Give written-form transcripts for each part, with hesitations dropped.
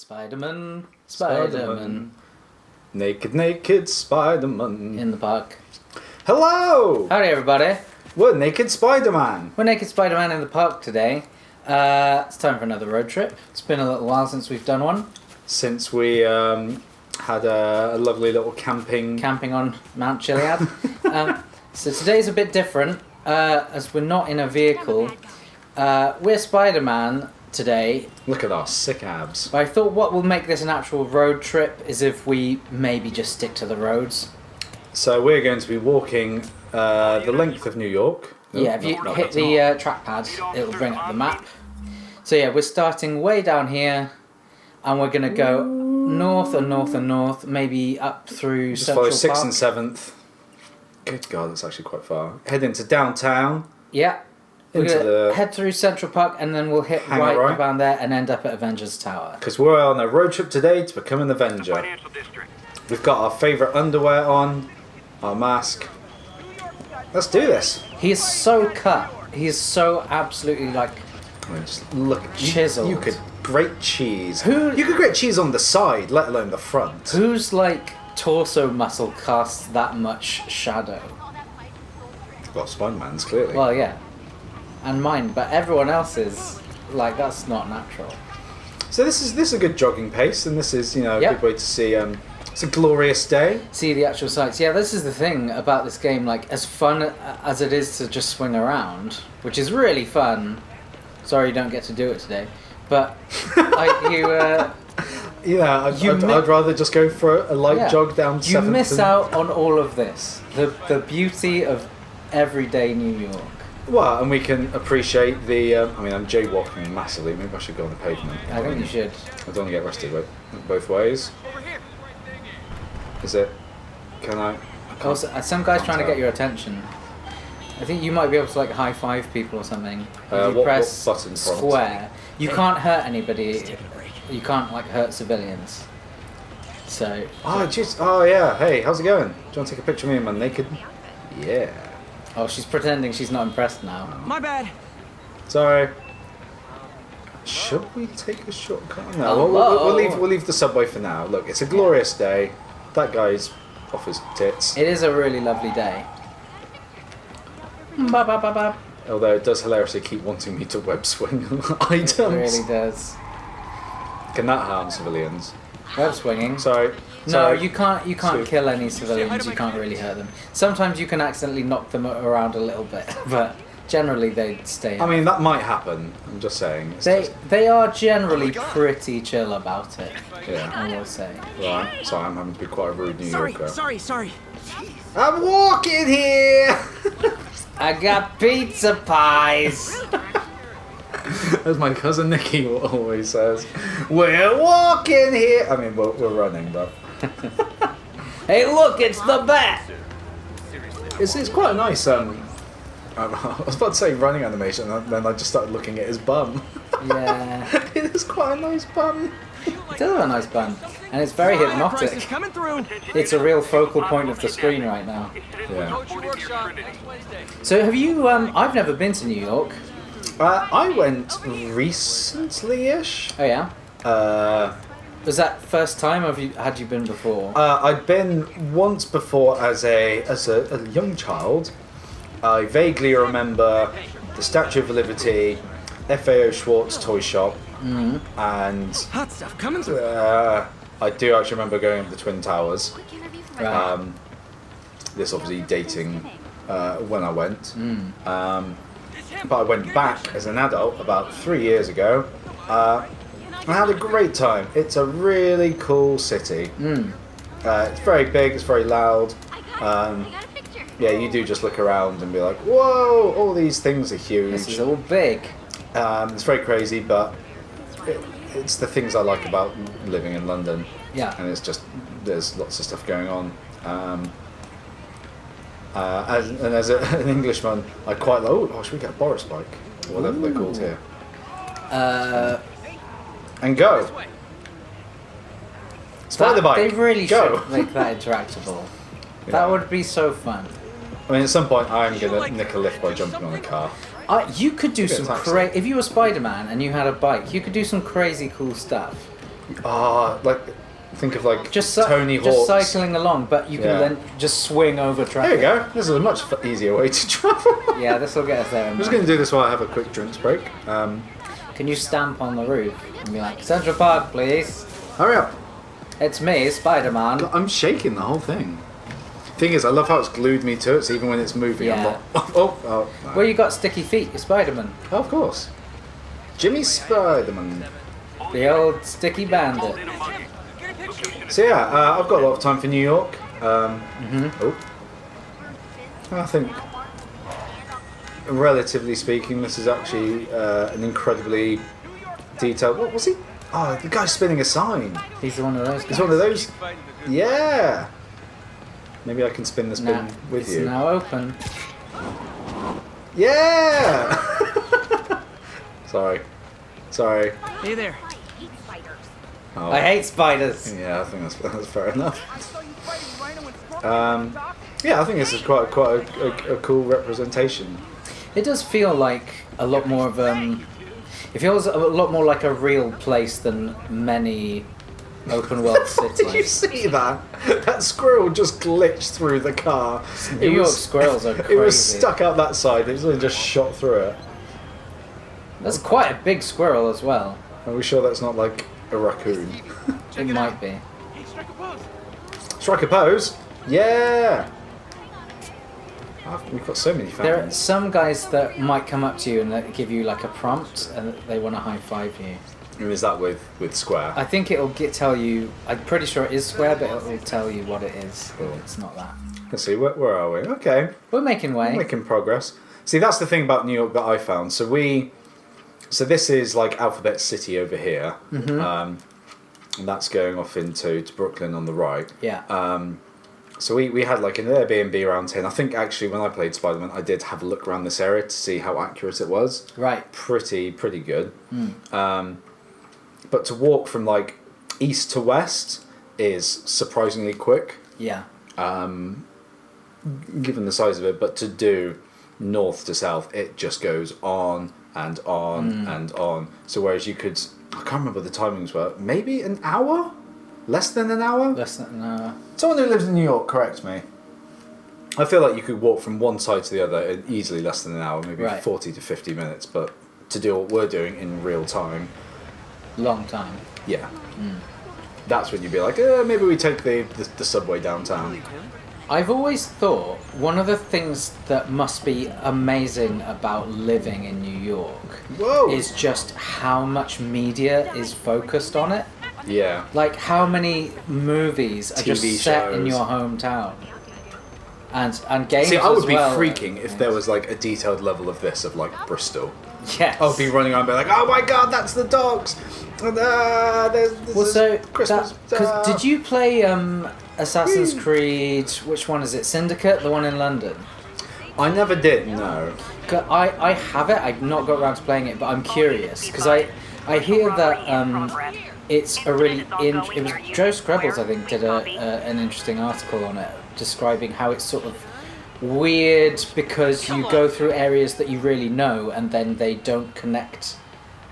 Spider-Man, Spider-Man. Naked, naked Spider-Man. In the park. Hello! Howdy everybody. We're Naked Spider-Man. We're Naked Spider-Man in the park today. It's time for another road trip. It's been a little while since we've done one. Since we had a lovely little camping on Mount Chiliad. So today's a bit different, as we're not in a vehicle. We're Spider-Man today. Look at our sick abs. But I thought what will make this an actual road trip is if we maybe just stick to the roads. So we're going to be walking the length of New York. Yeah, if you hit the trackpad, it'll bring up the map. So yeah, we're starting way down here, and we're going to go north and north and north, maybe up through Just Central follow 6th Park. and 7th. Good God, that's actually quite far. Head into downtown. Yeah. We're Into going to the head through Central Park, and then we'll hit Hang right right. around there and end up at Avengers Tower. Because we're on a road trip today to become an Avenger. We've got our favourite underwear on, our mask. Let's do this. He is so cut. He is so absolutely like... I mean, just look, chiseled. You could grate cheese. Who- You could grate cheese on the side, let alone the front. Whose like torso muscle casts that much shadow? Well, Spider-Man's clearly. Well, yeah. And mine, but everyone else's, like, that's not natural. So this is a good jogging pace, and this is a Yep. good way to see. It's a glorious day. See the actual sights. Yeah, this is the thing about this game, like, as fun as it is to just swing around, which is really fun. Sorry you don't get to do it today. But, like, I'd rather just go for a light jog down 7th. You miss and- out on all of this. The beauty of everyday New York. Well, and we can appreciate the. I'm jaywalking massively. Maybe I should go on the pavement. I think you should. I don't want to get arrested both ways. Is it? Can I? Also, some guy's trying to get your attention. I think you might be able to like high five people or something. If you what press button prompt? square, you can't hurt anybody. You can't like hurt civilians. So. Oh, jeez. Oh, yeah. Hey, how's it going? Do you want to take a picture of me and my naked? Yeah. Oh, she's pretending she's not impressed now. My bad. Sorry. Should we take a shortcut? No, Oh, we'll leave the subway for now. Look, it's a glorious day. That guy's off his tits. It is a really lovely day. Ba ba ba ba. Although it does hilariously keep wanting me to web swing items. It really does. Can that harm civilians? Web swinging. Sorry. No, Sorry. you can't Sorry. kill any civilians. You can't really hurt them. Sometimes you can accidentally knock them around a little bit, but generally they stay. I mean, that might happen. I'm just saying. It's They are generally pretty chill about it. Yeah. I will say. Right. Sorry, I'm having to be quite a rude New Yorker. Sorry. I'm walking here. I got pizza pies. As my cousin Nicky always says, we're walking here. I mean, we're running, but Hey, look, it's the bat. it's quite a nice. I was about to say running animation, and then I just started looking at his bum. Yeah, It is quite a nice bum. it does have a nice bun, and it's very Price is hypnotic. coming through. It's a real focal point of the screen right now. Yeah. So have you? I've never been to New York. I went recently-ish. Oh yeah. Uh, Was that first time, or had you been before? I'd been once before as a young child. I vaguely remember the Statue of Liberty, FAO Schwartz toy shop, and Hot stuff coming through. I do actually remember going up the Twin Towers. Right. This obviously dating when I went. But I went back as an adult about 3 years ago. I had a great time. It's a really cool city. It's very big, it's very loud. Yeah, you do just look around and be like, whoa, all these things are huge. This is all big. It's very crazy, but it's the things I like about living in London. Yeah. And it's just, there's lots of stuff going on. As an Englishman, I quite like, oh, should we get a Boris bike? Or whatever they're called here. And go. Spider bike. They really go. should make that interactable. Yeah. That would be so fun. I mean, at some point, I'm going to nick a lift by jumping on a car. You could do Get a some taxi. crazy... If you were Spider-Man and you had a bike, you could do some crazy cool stuff. Like, think of like Just Tony just Hawk's. cycling along, but you can Yeah. then just swing over traffic. There you go. This is a much easier way to travel. Yeah, this will get us there. I'm just going to do this while I have a quick drinks break. Can you stamp on the roof and be like, Central Park, please? Hurry up. It's me, Spider-Man. I'm shaking the whole thing. Thing is, I love how it's glued me to it, so even when it's moving, I'm Yeah. not... Oh, no. Well, you got sticky feet, you're Spider-Man. Oh, of course. Jimmy Spiderman. The old sticky bandit. So yeah, I've got a lot of time for New York. Oh. I think, relatively speaking, this is actually an incredibly detailed... What was he? Oh, the guy's spinning a sign. He's one of those guys. He's one of those... Yeah! Maybe I can spin the spin Now, with it's you. now open. Yeah! Sorry. Hey there. Oh. I hate spiders. Yeah, I think that's fair enough. Yeah, I think this is quite a cool representation. It does feel like a lot more of it feels a lot more like a real place than many open world cities. Did you see that? That squirrel just glitched through the car. New York squirrels are crazy. It was stuck out that side. It was only just shot through it. That's quite a big squirrel as well. Are we sure that's not like a raccoon? It might be. Strike a pose. Yeah. We've got so many fans. There are some guys that might come up to you and they give you like a prompt and they want to high five you. Who is that with Square? I think it'll tell you. I'm pretty sure it is square, but it'll tell you what it is. Cool. It's not that. Let's see, where are we? Okay. We're making way. We're making progress. See, that's the thing about New York that I found. So this is like Alphabet City over here. And that's going off into Brooklyn on the right. Yeah. So we had like an Airbnb around 10. I think actually when I played Spider-Man, I did have a look around this area to see how accurate it was. Right. Pretty good. But to walk from like east to west is surprisingly quick. Yeah. Given the size of it, but to do north to south, it just goes on and on and on. So whereas you could, I can't remember what the timings were, maybe an hour? Less than an hour? Less than an hour. Someone who lives in New York, correct me. I feel like you could walk from one side to the other in easily less than an hour, maybe Right. 40 to 50 minutes, but to do what we're doing in real time, Long time. yeah. That's when you'd be like, maybe we take the subway downtown. I've always thought one of the things that must be amazing about living in New York Whoa! is just how much media is focused on it. Yeah. Like how many movies are just TV set in shows. your hometown, and games. See, I would as be well. freaking if there was like a detailed level of this of like Bristol. Yes. I would be running around and be like, oh my god, that's the dogs! This Well, is so Christmas. did you play Assassin's Creed? Which one is it? Syndicate, the one in London. I never did, no. I have it. I've not got around to playing it, but I'm curious because I hear that it's a really it was Joe Scrabbles, I think, did an interesting article on it describing how it's sort of weird because you go through areas that you really know and then they don't connect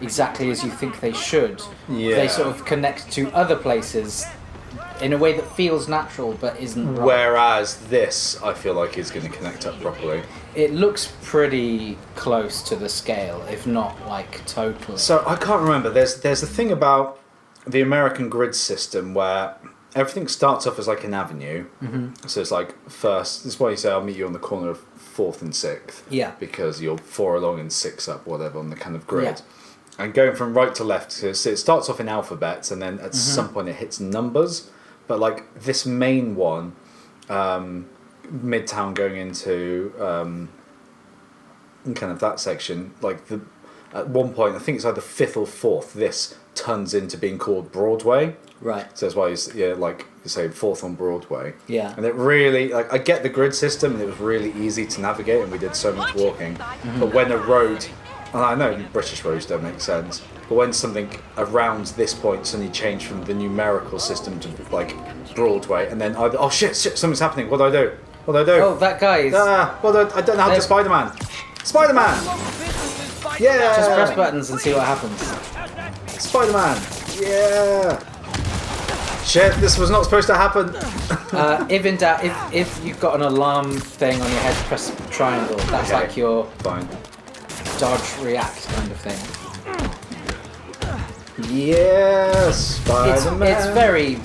exactly as you think they should. Yeah. They sort of connect to other places in a way that feels natural but isn't right. Whereas this, I feel like, is going to connect up properly. It looks pretty close to the scale, if not like totally. So I can't remember. There's a thing about the American grid system where everything starts off as like an avenue. So it's like first. This is why you say I'll meet you on the corner of 4th and 6th. Yeah. Because you're 4 along and 6 up, whatever, on the kind of grid. Yeah. And going from right to left, so it starts off in alphabets, and then at some point it hits numbers. But like this main one, Midtown going into kind of that section, like at one point I think it's either 5th or 4th. This turns into being called Broadway. Right. So that's why like you say 4th on Broadway. Yeah. And it really, like, I get the grid system, and it was really easy to navigate, and we did so much walking. But when a road, and I know British roads don't make sense, but when something around this point suddenly changed from the numerical system to like Broadway, and then either, oh shit, something's happening. What do I do? What do I do? Oh, that guy is... I don't know how to Spider-Man. Spider-Man! Yeah! Just press buttons and see what happens. Spider-Man! Yeah. Shit, this was not supposed to happen. If in doubt, if you've got an alarm thing on your head, press triangle. That's Okay. like your Fine. dodge react kind of thing. Yes, Spider-Man. It's very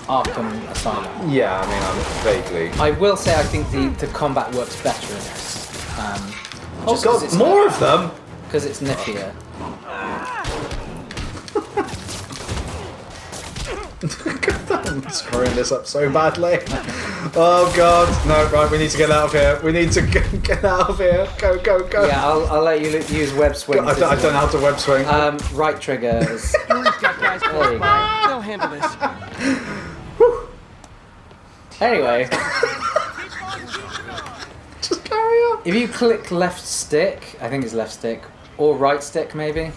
Arkham Asylum. Yeah, I mean, I'm vaguely. I will say I think the combat works better in this. Oh god, more of them! Because it's nippier. I'm screwing this up so badly. Oh god, no, right, we need to get out of here. We need to get out of here. Go, go, go. Yeah, I'll let you use web swing. I don't know how to web swing. Right trigger is... We've got guys There you close by. go. They'll handle this. Anyway, Just carry on. if you click left stick, I think it's left stick, or right stick maybe.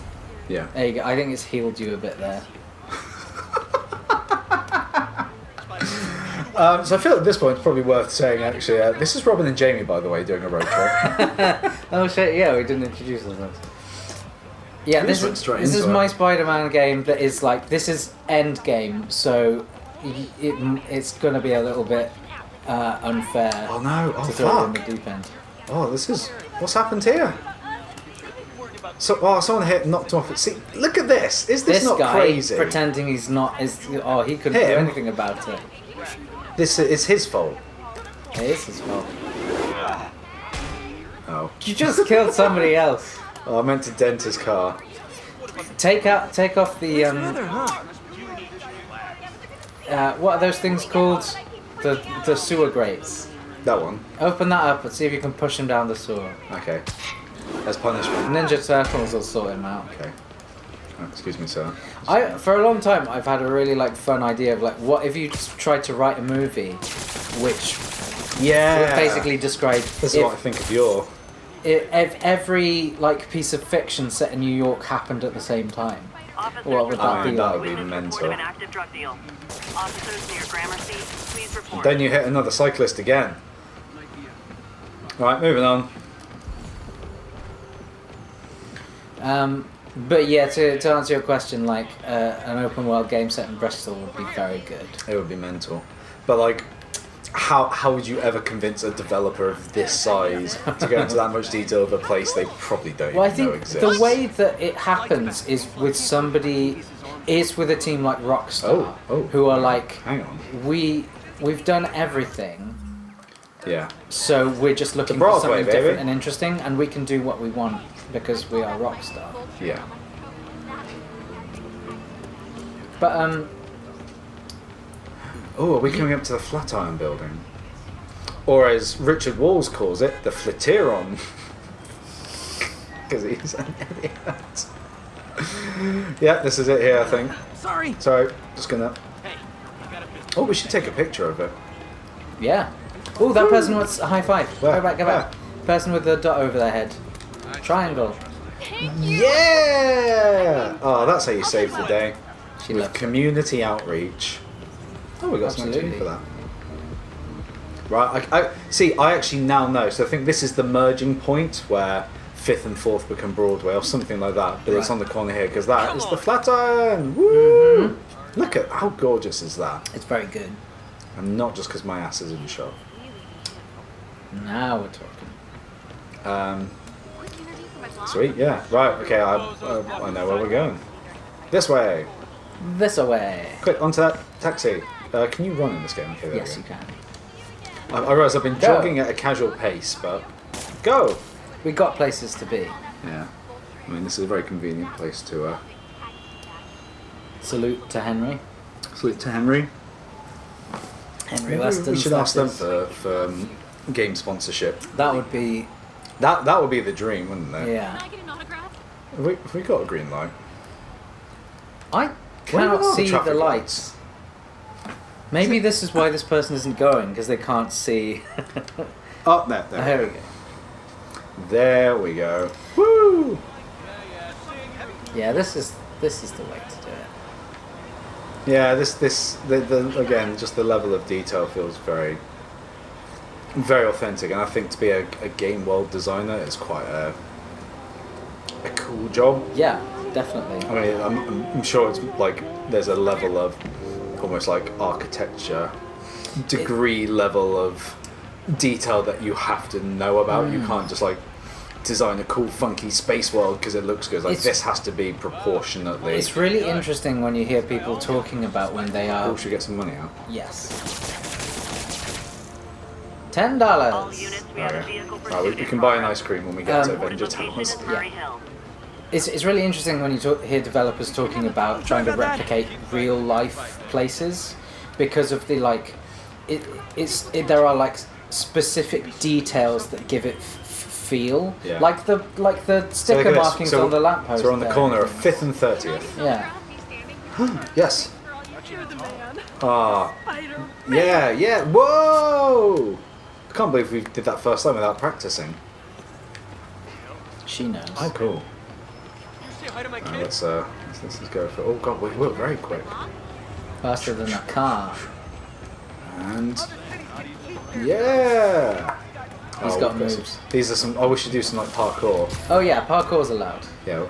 Yeah. There you go. I think it's healed you a bit there. So I feel at this point it's probably worth saying actually, this is Robin and Jamie, by the way, doing a road trip. Oh shit! Yeah, we didn't introduce ourselves. Yeah, We this just went is straight this is into my it. Spider-Man game that is like this is end game, so it's gonna be a little bit unfair Oh no, oh to throw it in fuck. the deep end. Oh, this is... What's happened here? So, someone knocked him off. See, look at this. Is this, This not guy crazy? pretending he's not is he couldn't do Him? anything about it. This is his fault. It is his fault. Oh. You just killed somebody else. Oh, I meant to dent his car. Take off the Weather, huh? what are those things called? The sewer grates. That one. Open that up and see if you can push him down the sewer. Okay. As punishment. Ninja Turtles will sort him out. Okay. Oh, excuse me, sir. For a long time, I've had a really fun idea of what if you just tried to write a movie, which Yeah. would basically describe This is what I think of your... if every piece of fiction set in New York happened at the same time. What would that be that like? would be mental. An active drug deal. Officers near Gramercy, please report. Then you hit another cyclist again. Right, moving on. But yeah, to answer your question, an open world game set in Bristol would be very good. It would be mental. But how would you ever convince a developer of this size to go into that much detail of a place they probably don't Well, I even know think exists? the way that it happens is with a team like Rockstar, Oh, who are like, hang on. we've done everything, Yeah. so we're just looking for Broadway, something baby. different and interesting, and we can do what we want because we are Rockstar. Yeah. But Oh, are we coming up to the Flatiron building? Or as Richard Walls calls it, the Flatiron. Because he's an idiot. Yeah, this is it here, I think. Sorry. Sorry, just gonna... Oh, we should take a picture of it. yeah. Oh, that person wants a high five. Where? Go back, go back. Person with the dot over their head. Triangle. Yeah! Oh, that's how you save the day. She With loves it. community outreach. Oh, we got some Absolutely. for that. Right, I see, I actually now know. So I think this is the merging point where 5th and 4th become Broadway or something like that. But it's Right. on the corner here because that is the Flatiron! Woo! Look at how gorgeous is that? It's very good. And not just because my ass is in shot. Now we're talking. Sweet, yeah. Right, okay, I know where we're going. This way! This away. Quick, onto that taxi. Can you run in this game? Okay, there Yes, we you go. can. I realise I've been Go. jogging at a casual pace, but... Go! We got places to be. Yeah. I mean, this is a very convenient place to Salute to Henry. salute to Henry. Henry Maybe Weston. we should ask them for game sponsorship. That would be, That would be the dream, wouldn't it? yeah. Can I get an autograph? Have we got a green light? I Where cannot are the see the traffic lights. Maybe this is why this person isn't going, because they can't see. Oh, there There we go. There we go. Woo! Yeah, this is the way to do it. Yeah, the again, just the level of detail feels very, very authentic, and I think to be a game world designer is quite a cool job. Yeah, definitely. I mean, I'm sure it's there's a level of almost like architecture degree level of detail that you have to know about. You can't just like design a cool funky space world because it looks good. Like this has to be proportionately. It's really interesting when you hear people talking about when they are. Oh, should we get some money out? Yes. All $10. units, we have a vehicle We pursuit can in buy an progress. ice cream when we get to Avenger Location Towers. is Murray Hill. It's really interesting when you hear developers talking about trying to replicate real life places because of the like, there are like specific details that give it feel. Yeah. Like the So look sticker at this. markings on the lamppost. So we're on the there. corner of 5th and 30th. Yeah. Yes. Ah. Yeah. Whoa! I can't believe we did that first time without practicing. She knows. Oh, cool. Let's go for. Oh god, we were very quick. Faster than a car. And yeah. He's got moves. These are some. Oh, we should do some like parkour. Oh yeah, parkour's allowed. Yeah.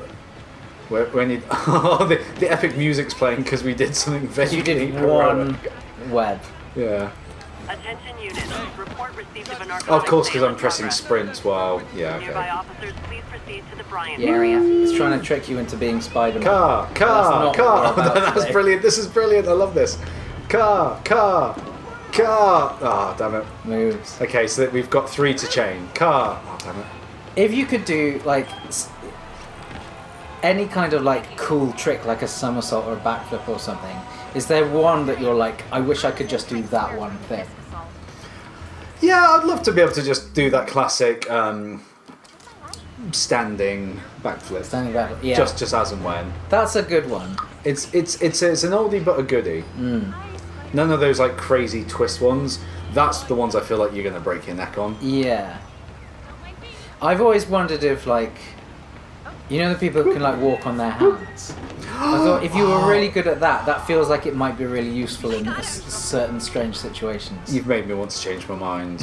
When you, oh, the epic music's playing because we did something very. You did one web. Yeah. Attention units. Report receipt of a Oh, narcotics of course, because sale I'm in pressing progress. sprint while. Yeah. Nearby Okay. officers, please proceed to the Bryant Yeah, area. it's trying to trick you into being Spider-Man. Car. That's not what we're about That's today. brilliant. This is brilliant. I love this. Car. Ah, damn it. Moves. Okay, so we've got 3 to chain. Car. Oh, damn it. If you could do like any kind of like cool trick, like a somersault or a backflip or something, is there one that you're like, I wish I could just do that one thing? Yeah, I'd love to be able to just do that classic standing backflip. Standing back, yeah. Just as and when. That's a good one. It's an oldie but a goodie. None of those like crazy twist ones. That's the ones I feel like you're gonna break your neck on. Yeah. I've always wondered if like, you know, the people who can like walk on their hands. I thought if you were really good at that, that feels like it might be really useful in certain strange situations. You've made me want to change my mind.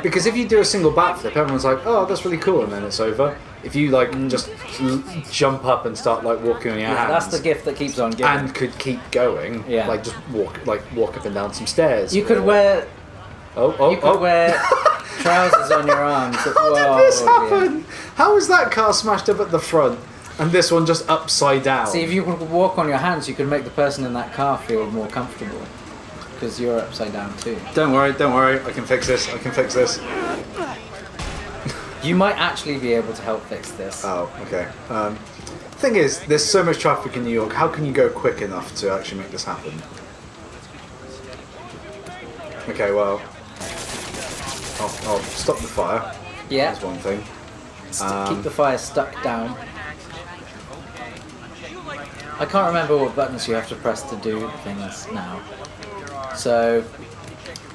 Because if you do a single backflip, everyone's like, "Oh, that's really cool," and then it's over. If you like just jump up and start like walking on your hands, That's the gift that keeps on giving. and could keep going, Yeah. like just walk up and down some stairs. You could or- wear Oh! wear trousers on your arms. How did this happen? How is that car smashed up at the front and this one just upside down? See, if you could walk on your hands, you could make the person in that car feel more comfortable. Because you're upside down too. Don't worry. I can fix this. You might actually be able to help fix this. Oh, okay. Thing is, there's so much traffic in New York. How can you go quick enough to actually make this happen? Okay, well, I'll stop the fire. Yeah. That's one thing. Keep the fire stuck down. I can't remember what buttons you have to press to do things now. So,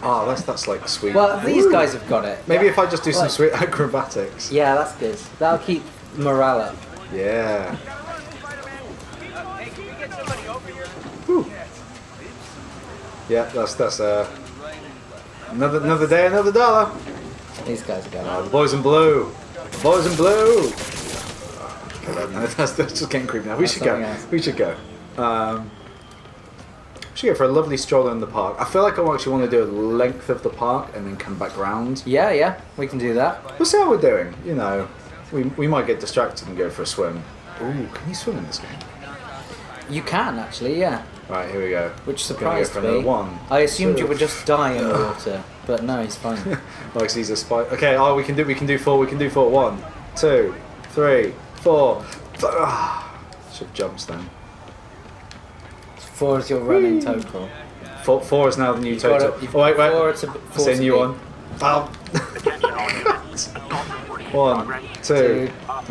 Oh, that's like sweet. well, these guys have got it. Maybe if I just do some Like- sweet acrobatics. Yeah, that's good. That'll keep morale up. Yeah. Whew. Yeah, that's another day, another dollar. These guys have got The boys in blue. Boys in blue. No, that's just getting creepy now. We That's should go. something else. We should go. We should go for a lovely stroll in the park. I feel like I actually want to do a length of the park and then come back round. it. Yeah, we can do that. We'll see how we're doing. You know, we might get distracted and go for a swim. Ooh, can you swim in this game? You can actually, yeah. Right, here we go. Which Gonna surprised go for another me. one. I assumed you two. would just die in the water, but no, he's fine. Like he's a spy. Okay, oh, we can do four. 1, 2, 3, 4. Should jumps then. 4 is your running total. 4 is now the new total. You've Oh wait. got four to I'll say a new beat. one. Oh. Attention all units. Assault report in 1, progress. 2. Uh,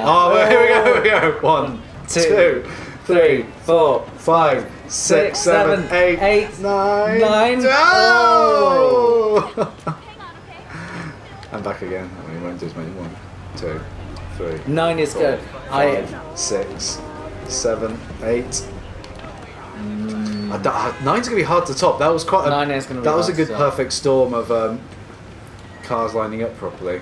Oh, here we go. 1, 2, 2, 3, 4, 5, 6, 6, 7, 8, 8, 9. 9. Oh! I'm back again. I mean, won't do as many. 1, 2, 3. 9 is good. 5, 6, 7, 8. 9's gonna be hard to top. That was quite. 9 is gonna be That was a hard good to top. perfect storm of cars lining up properly.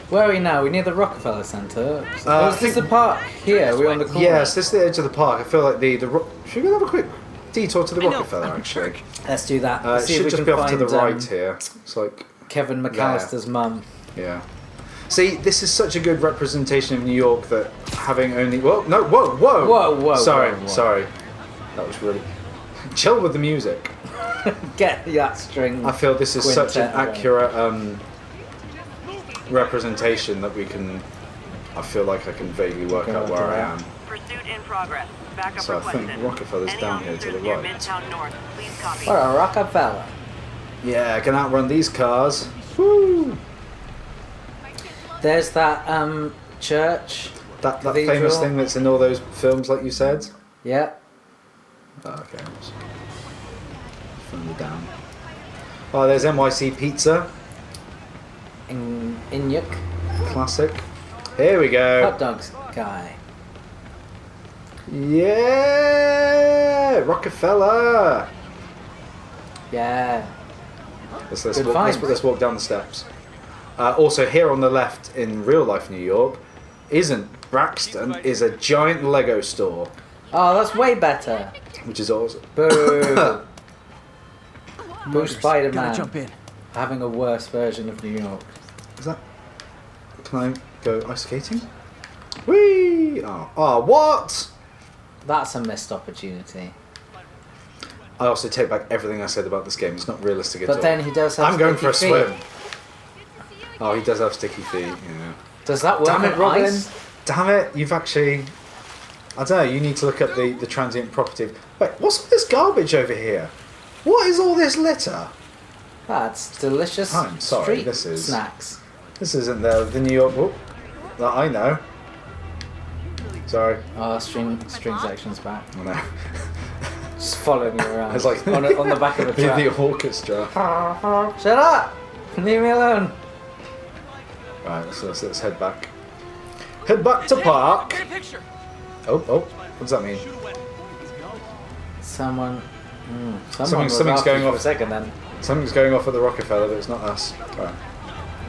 Where are we now? We're near the Rockefeller Center. Is this the park? Here, we're on the corner. Yes, this is the edge of the park. I feel like should we have a quick detour to the Rockefeller, actually? Let's do that. It See if should we just can be off to find, the right here. It's like... Kevin McAllister's mum. Yeah. See, this is such a good representation of New York that having only... Whoa, no, whoa, whoa! Whoa, whoa, Sorry, whoa. sorry. That was really... Chill with the music. Get that string. I feel this is such an quintet accurate representation that we can... I feel like I can vaguely work out where I am. Pursuit in progress. Backup So I think requested. Rockefeller's Any down here to officers the near right. Midtown North, please copy. Or a Rockefeller. Yeah, I can outrun these cars. Woo! There's that church. That Cathedral. famous thing that's in all those films, like you said. Yeah. Oh, okay. Further down. Oh, there's NYC Pizza. Inyuk. Classic. Here we go. Hot dogs guy. Yeah! Rockefeller! Yeah. Let's Good walk, find. let's walk down the steps. Also, here on the left in real life New York, isn't Braxton, is a giant Lego store. Oh, that's way better. Which is awesome. Boo. Boo Motors. Spider-Man. Gotta jump in. Having a worse version of New York. Is that... Can I go ice skating? Whee! Oh, what? That's a missed opportunity. I also take back everything I said about this game. It's not realistic at all. But then he does have I'm going for a sticky feet. swim. Oh, he does have sticky feet, yeah. Does that work Damn it, on Robin! ice? Damn it, you've actually... I don't know, you need to look up the transient property of... Wait, what's all this garbage over here? What is all this litter? That's delicious I'm sorry, street this is- snacks. This isn't the New York... Whoop, that I know. Sorry. Oh, string section's back. I know. Just following me around. It's like on the back of a truck. the orchestra. Shut up! Leave me alone. Right, so let's head back. Head back to park. Oh, what does that mean? Someone was Something's after going you for off. a second then. Something's going off at the Rockefeller, but it's not us. Right.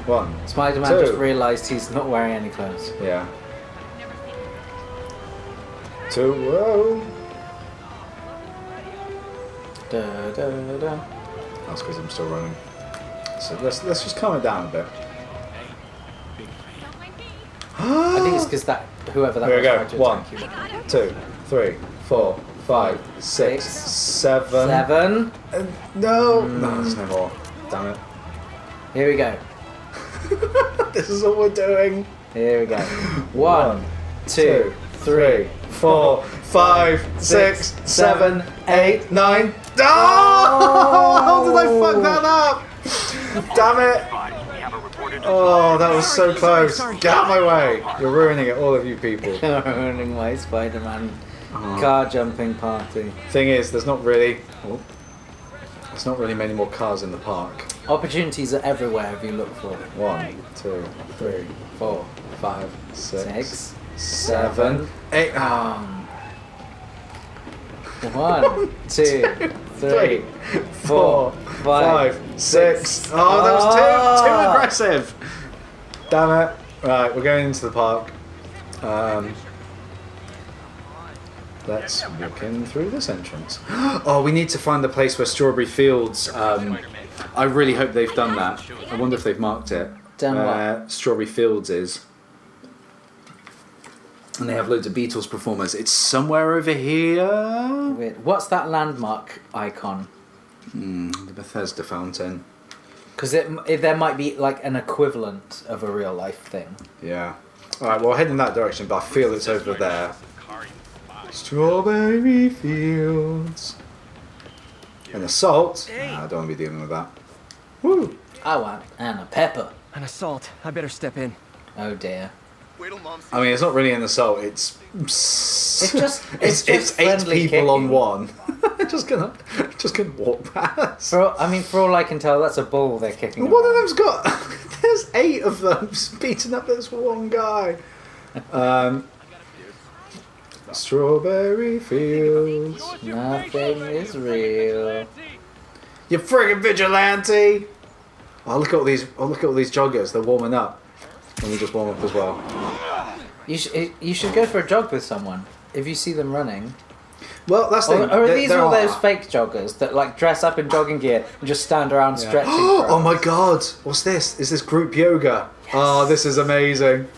1, Spider-Man 2. just realised he's not wearing any clothes. Yeah. 2. Whoa. Da, da, da. That's because I'm still running. So let's just calm it down a bit. I think it's because whoever that Here we was go. tried to 1, attack you. 2, 3, 4, 5, 6, 7. 7. No, there's no more. Damn it. Here we go. This is all we're doing. Here we go. 1, 2, 3, 4, 5, 6, 7, 8, 9. Oh! How did I fuck that up? Damn it! Oh, that was so close. Get out of my way. You're ruining it, all of you people. Ruining my Spider-Man car jumping party. Thing is, there's not really many more cars in the park. Opportunities are everywhere if you look for them. 1, 2, 3, 4, 5, 6, 6, 7, 8. 1, 2, 3, 4, 5, 6. Oh, that was too aggressive. Damn it. Right, we're going into the park. Let's walk in through this entrance. Oh, we need to find the place where Strawberry Fields. I really hope they've done that. I wonder if they've marked it. Done what? Strawberry Fields is. And they have loads of Beatles performers. It's somewhere over here. Weird. What's that landmark icon? The Bethesda fountain. Because there might be like an equivalent of a real life thing. Yeah. Alright, well, I'll head in that direction, but I feel it's over there. Strawberry Fields. An assault? Nah, I don't want to be dealing with that. Woo! I want Anna Pepper. An assault. I better step in. Oh dear. I mean, it's not really an assault. It's just it's 8 friendly people on kicking. one. just gonna walk past. For all I can tell, that's a ball they're kicking. One of around. them's got. There's 8 of them beating up this one guy. Strawberry Fields. Nothing is real. You friggin' vigilante! Oh, look at all these joggers. They're warming up. Let me just warm up as well. You should go for a jog with someone if you see them running. Well, that's the thing. Or are these there all are- those fake joggers that like dress up in jogging gear and just stand around stretching? Oh my god! What's this? Is this group yoga? Yes. Oh, this is amazing.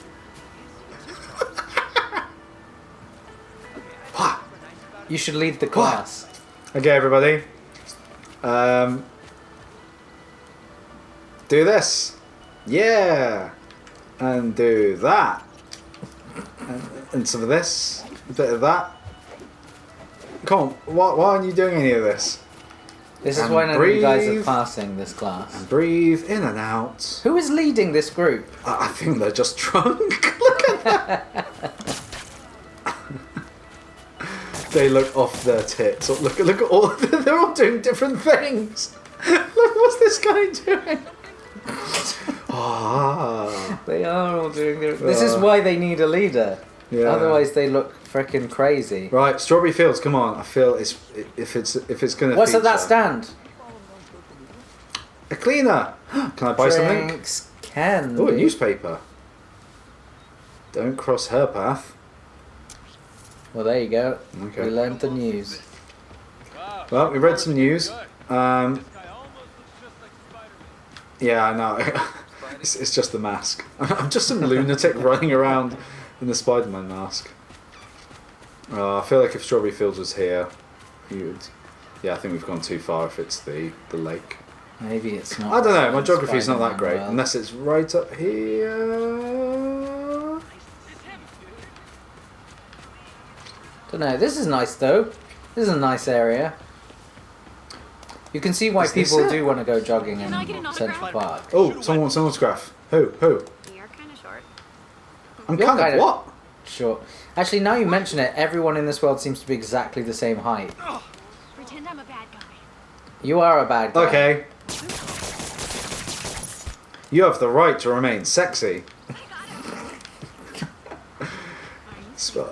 You should lead the class. Okay, everybody. Do this. Yeah. And do that. And some of this. A bit of that. Come on. Why aren't you doing any of this? This is And why none of you guys are breathe. passing this class. And breathe in and out. Who is leading this group? I think they're just drunk. Look at that. They look off their tits. Look at all. They're all doing different things. Look, what's this guy doing? Ah. They are all doing their... This is why they need a leader. Yeah. Otherwise they look freaking crazy. Right, Strawberry Fields. Come on. I feel if it's gonna. What's at that feature- stand? A cleaner. Can I buy something? Drinks can. Oh, a newspaper. Don't cross her path. Well, there you go. Okay. We learned the news. Well, we read some news. Yeah, I know. It's just the mask. I'm just some lunatic running around in the Spider-Man mask. I feel like if Strawberry Fields was here, you'd. Yeah, I think we've gone too far if it's the lake. Maybe it's not. I don't know. My geography's not that Spider-Man great, world. unless it's right up here. Don't know. This is nice though. This is a nice area. You can see why Is this people it? do want to go jogging in Can I get an Central autograph? Park. Oh, someone wants an autograph. Who? You're kind of short. I'm You're kind of kinda- what? Sure. Actually, now you mention it, everyone in this world seems to be exactly the same height. Pretend I'm a bad guy. You are a bad guy. Okay. You have the right to remain sexy.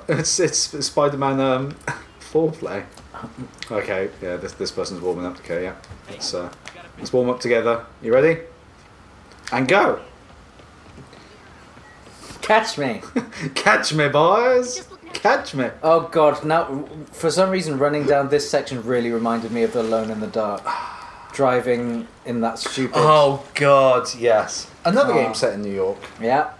It's Spider-Man foreplay. Okay, yeah, this person's warming up. Okay, yeah. Let's warm up together. You ready? And go! Catch me. Catch me, boys! Catch me! Oh god, now for some reason running down this section really reminded me of the Alone in the Dark. Driving in that stupid... Oh god, yes. Another Oh. game set in New York. Yeah.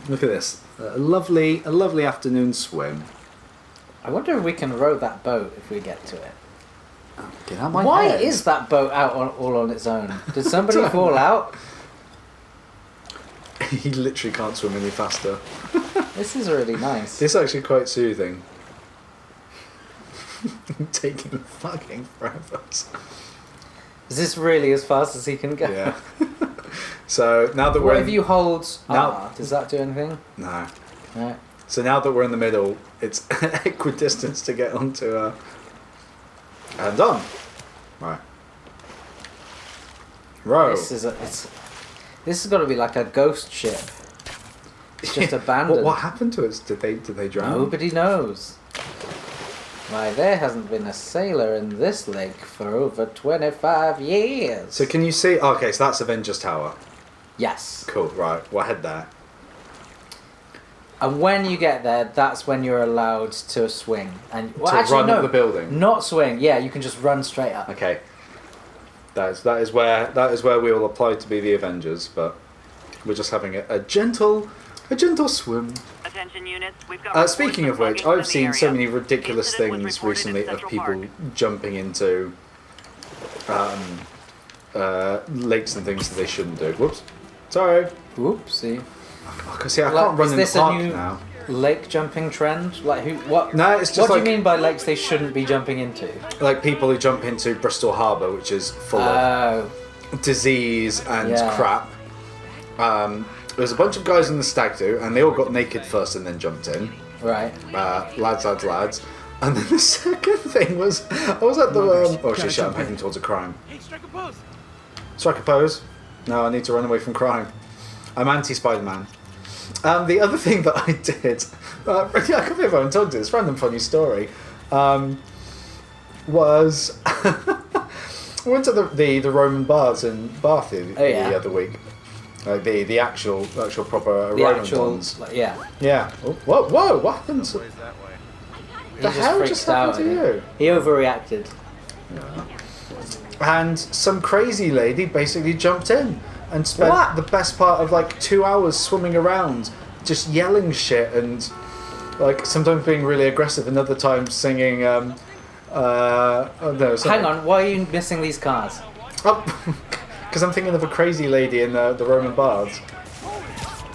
Look at this. A lovely afternoon swim. I wonder if we can row that boat if we get to it. Get out my Why head. is that boat out all on its own? Did somebody Don't fall know. out? He literally can't swim any faster. This is really nice. It's actually quite soothing. Taking fucking forever. Is this really as fast as he can go? Yeah. So now that What we're if you hold Now- R? Does that do anything? no. No. So now that we're in the middle, it's equidistance to get onto and done. Right. Row. This has got to be like a ghost ship. It's just abandoned. What happened to us? Did they drown? Nobody knows. Why, there hasn't been a sailor in this lake for over 25 years. So can you see? Okay, so that's Avengers Tower. Yes. Cool. Right. We'll head there. And when you get there, that's when you're allowed to swing. And well, To actually, run no, up the building. Not swing. Yeah, you can just run straight up. Okay. That is where we will apply to be the Avengers, but we're just having a gentle swim. Attention units, we've got Speaking of which, I've seen so many ridiculous things recently of people jumping into lakes and things that they shouldn't do. Whoops. Sorry. Oopsie. See, I can't run is in the this a park new now. lake jumping trend? Like who? What? No, it's just What like do you mean by lakes they shouldn't be jumping into? like people who jump into Bristol Harbour, which is full of disease and Yeah. crap. There's a bunch of guys in the stag do, and they all got naked first and then jumped in. right. Lads. And then the second thing was, I was at the oh shit, I'm heading towards a crime. Hey, strike a pose. Strike a pose. No, I need to run away from crime. I'm anti-Spider-Man. The other thing that I did, I can't believe I haven't told you this random funny story, was I went to the Roman baths in Bath the other week. Like the actual proper The Roman actual, ones. like, yeah. Yeah. Oh, whoa! What happened? He The hell freaked just happened out, to I think. you? He overreacted. And some crazy lady basically jumped in and spent What? the best part of like 2 hours swimming around, just yelling shit and like sometimes being really aggressive and other times singing. Oh no, Hang on, why are you missing these cars? Because I'm thinking of a crazy lady in the Roman baths.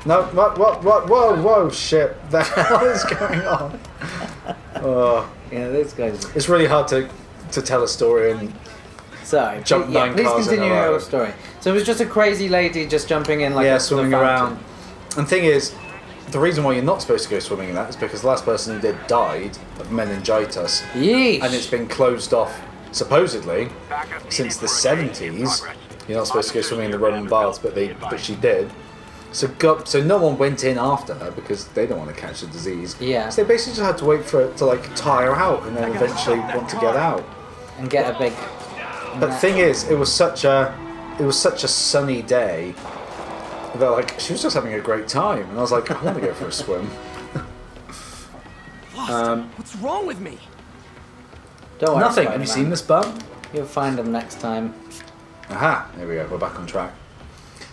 No, whoa, shit. The hell is going on? Oh, Yeah, those guys. it's really hard to tell a story and Sorry. Jump yeah, 9 please cars in a continue row. your story. So it was just a crazy lady just jumping in like yeah, the swimming fountain. around. And thing is, the reason why you're not supposed to go swimming in that is because the last person who did died of meningitis, Yeesh. and it's been closed off supposedly since the 70s. You're not supposed to go swimming in the Roman baths, but she did. So no one went in after her because they don't want to catch the disease. Yeah. So they basically just had to wait for it to like tire out and then eventually want to get out. And get a big. But the thing is, it was such a sunny day that like she was just having a great time, and I was like, I want to go for a swim. What's wrong with me? Don't worry. Nothing. Have you Spider-Man. seen this bum? You'll find them next time. Aha! There we go. We're back on track.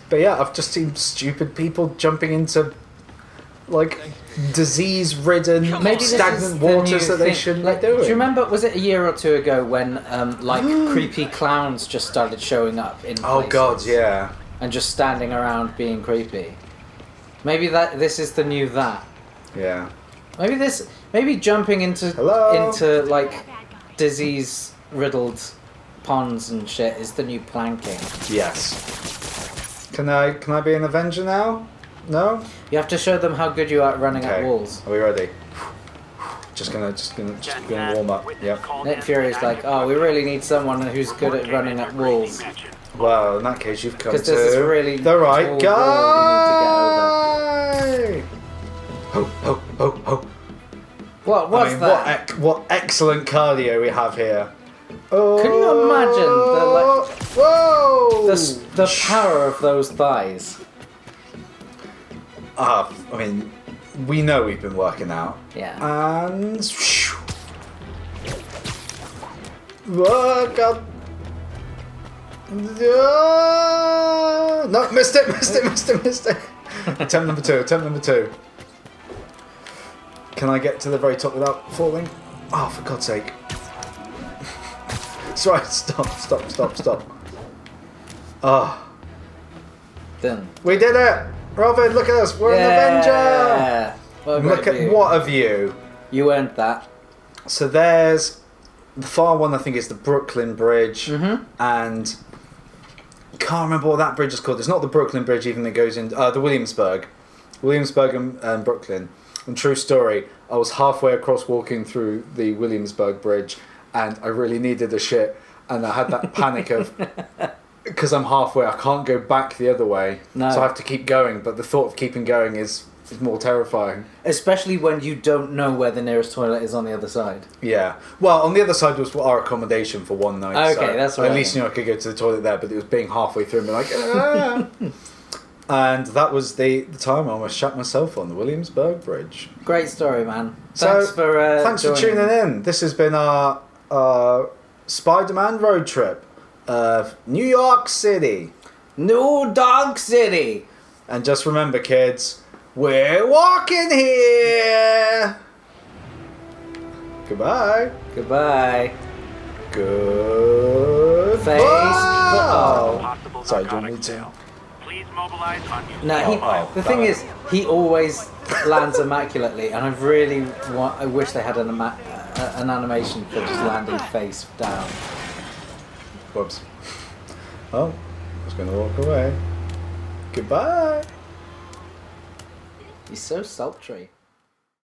But yeah, I've just seen stupid people jumping into like disease-ridden, Maybe this is stagnant the waters new that they thing. shouldn't Like, be doing. do you remember? Was it a year or two ago when like creepy clowns just started showing up in? Oh places god, yeah. And just standing around being creepy. Maybe this is the new that. Yeah. Maybe jumping into Hello? like disease riddled ponds and shit is the new planking. Yes. Can I be an Avenger now? No? You have to show them how good you are at running at walls. Are we ready? Just gonna warm up. Yep. Nick Fury's like, oh, we really need someone who's good at running at walls. Well, in that case, you've come to 'Cause there's this really the right tall guy. Ho ho ho ho! What's that? What excellent cardio we have here. Oh, Can you imagine whoa! the power of those thighs? I mean, we know we've been working out. Yeah. And oh god! No, missed it! Attempt number two. Can I get to the very top without falling? Oh, for God's sake. Sorry, stop. Oh. Done. We did it! Robin, look at us, we're an Avenger! What a Look great at view. what a view. You earned that. So there's the far one, I think is the Brooklyn Bridge, and can't remember what that bridge is called. It's not the Brooklyn Bridge even that goes in, the Williamsburg and Brooklyn. And true story, I was halfway across walking through the Williamsburg Bridge and I really needed a shit, and I had that panic of, because I'm halfway, I can't go back the other way, No. so I have to keep going, but the thought of keeping going is more terrifying. Especially when you don't know where the nearest toilet is on the other side. Yeah. Well, on the other side was our accommodation for one night. Okay, so that's all right At least I could go to the toilet there, but it was being halfway through and being like, ah. And that was the time I almost shut myself on the Williamsburg Bridge. Great story, man. So, Thanks for tuning in. This has been our Spider-Man road trip of New York City. New Dog City. And just remember, kids, we're walking here. Goodbye. Goodbye. Good. Face. Oh. Possible Sorry, do you narcotic want me to? sale. Please mobilize on you. No, the thing is, he always lands immaculately, and I wish they had an animation for just landing face down. Whoops. Oh, I was going to walk away. Goodbye. He's so sultry.